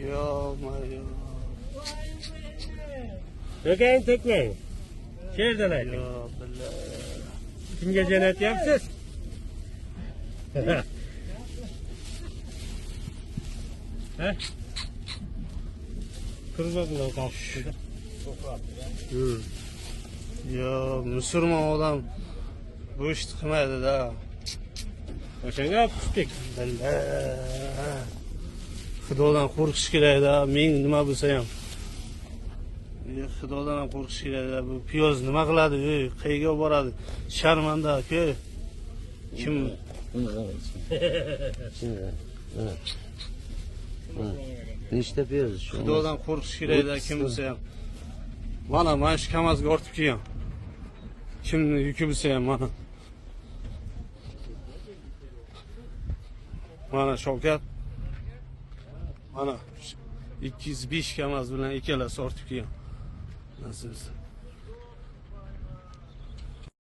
Yo. Dökeyin tekmeyin. Şerden aytın. Yo billahi. Kimga jo'natyapsiz? Ha? Kırmızıdan kalktı. Yo, musulmon odam bu ishni qilmaydi da. O'shanga olib tushdik. Xudodan qo'rqish kerak da. Ming nima bo'lsa ham. Xudodan ham qo'rqish kerak da. Bu piyoz nima qiladi? Qayerga boradi? Sharmanda-ku. Kim Nechta piyoz shu? Xudodan qo'rqish kerak da, kim bo'lsa ham. Mana shu kamazga ortib kelgan. Kimni yuki bo'lsa ham mana. Mana Shavkat. Mana 205 kamaz bilan ikkalasi ortib kelgan. Nasıl?